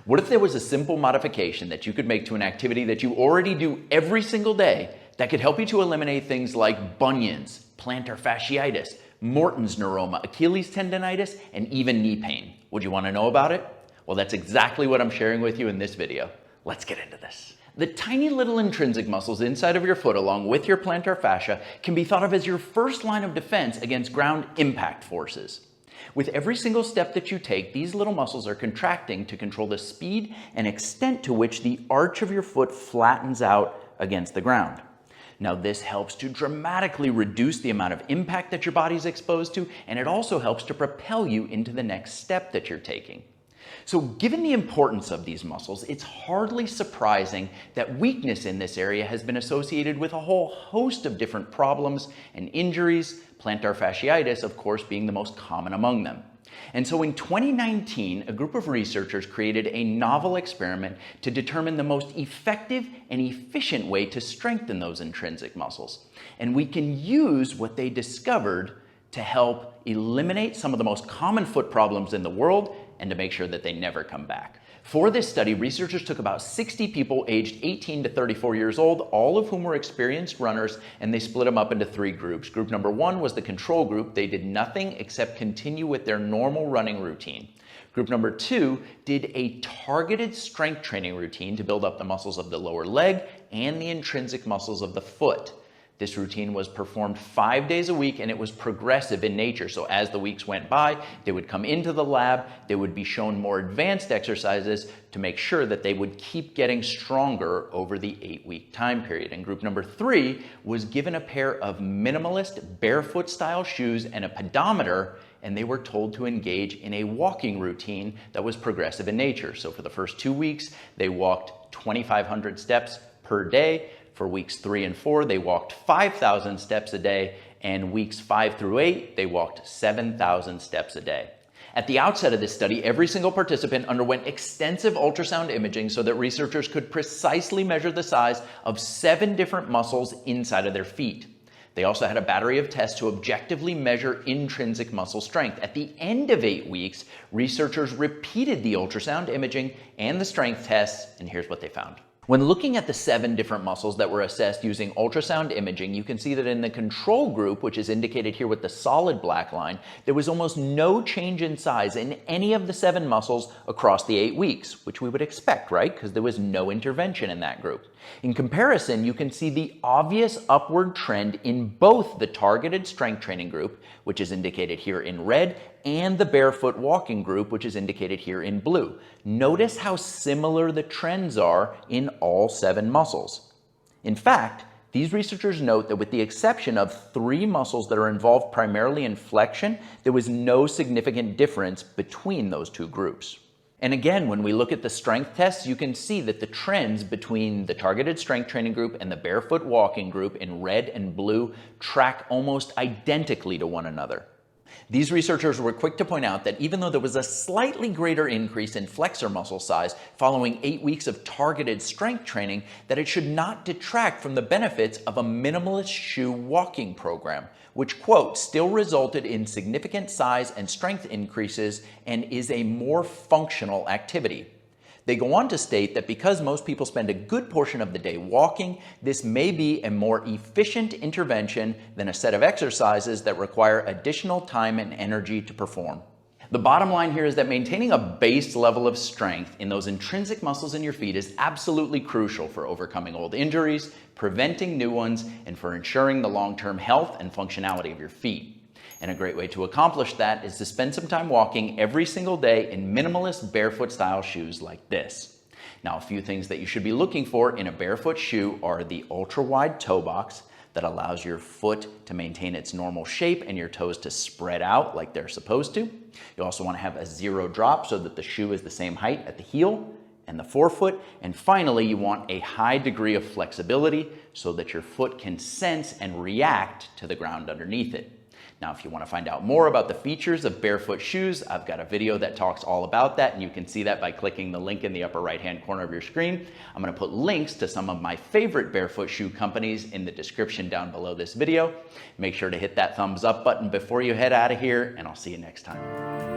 What if there was a simple modification that you could make to an activity that you already do every single day that could help you to eliminate things like bunions, plantar fasciitis, Morton's neuroma, Achilles tendonitis, and even knee pain? Would you want to know about it? Well, that's exactly what I'm sharing with you in this video. Let's get into this. The tiny little intrinsic muscles inside of your foot, along with your plantar fascia, can be thought of as your first line of defense against ground impact forces. With every single step that you take, these little muscles are contracting to control the speed and extent to which the arch of your foot flattens out against the ground. Now, this helps to dramatically reduce the amount of impact that your body is exposed to, and it also helps to propel you into the next step that you're taking. So given the importance of these muscles, it's hardly surprising that weakness in this area has been associated with a whole host of different problems and injuries, plantar fasciitis, of course, being the most common among them. And so in 2019, a group of researchers created a novel experiment to determine the most effective and efficient way to strengthen those intrinsic muscles. And we can use what they discovered to help eliminate some of the most common foot problems in the world and to make sure that they never come back. For this study, researchers took about 60 people aged 18 to 34 years old, all of whom were experienced runners, and they split them up into 3 groups. Group number 1 was the control group. They did nothing except continue with their normal running routine. Group number 2 did a targeted strength training routine to build up the muscles of the lower leg and the intrinsic muscles of the foot. This routine was performed 5 days a week, and it was progressive in nature. So as the weeks went by, they would come into the lab, they would be shown more advanced exercises to make sure that they would keep getting stronger over the 8-week time period. And group number 3 was given a pair of minimalist barefoot style shoes and a pedometer, and they were told to engage in a walking routine that was progressive in nature. So for the first 2 weeks, they walked 2,500 steps per day. For weeks 3 and 4, they walked 5,000 steps a day, and weeks 5 through 8, they walked 7,000 steps a day. At the outset of this study, every single participant underwent extensive ultrasound imaging so that researchers could precisely measure the size of 7 different muscles inside of their feet. They also had a battery of tests to objectively measure intrinsic muscle strength. At the end of 8 weeks, researchers repeated the ultrasound imaging and the strength tests, and here's what they found. When looking at the 7 different muscles that were assessed using ultrasound imaging, you can see that in the control group, which is indicated here with the solid black line, there was almost no change in size in any of the 7 muscles across the 8 weeks, which we would expect, right? Because there was no intervention in that group. In comparison, you can see the obvious upward trend in both the targeted strength training group, which is indicated here in red, and the barefoot walking group, which is indicated here in blue. Notice how similar the trends are in all 7 muscles. In fact, these researchers note that with the exception of 3 muscles that are involved primarily in flexion, there was no significant difference between those 2 groups. And again, when we look at the strength tests, you can see that the trends between the targeted strength training group and the barefoot walking group in red and blue track almost identically to one another. These researchers were quick to point out that even though there was a slightly greater increase in flexor muscle size following 8 weeks of targeted strength training, that it should not detract from the benefits of a minimalist shoe walking program, which, quote, still resulted in significant size and strength increases and is a more functional activity. They go on to state that because most people spend a good portion of the day walking, this may be a more efficient intervention than a set of exercises that require additional time and energy to perform. The bottom line here is that maintaining a base level of strength in those intrinsic muscles in your feet is absolutely crucial for overcoming old injuries, preventing new ones, and for ensuring the long-term health and functionality of your feet. And a great way to accomplish that is to spend some time walking every single day in minimalist barefoot style shoes like this. Now, a few things that you should be looking for in a barefoot shoe are the ultra wide toe box that allows your foot to maintain its normal shape and your toes to spread out like they're supposed to. You also want to have a 0 drop so that the shoe is the same height at the heel and the forefoot. And finally, you want a high degree of flexibility so that your foot can sense and react to the ground underneath it. Now, if you want to find out more about the features of barefoot shoes, I've got a video that talks all about that, and you can see that by clicking the link in the upper right-hand corner of your screen. I'm going to put links to some of my favorite barefoot shoe companies in the description down below this video. Make sure to hit that thumbs up button before you head out of here, and I'll see you next time.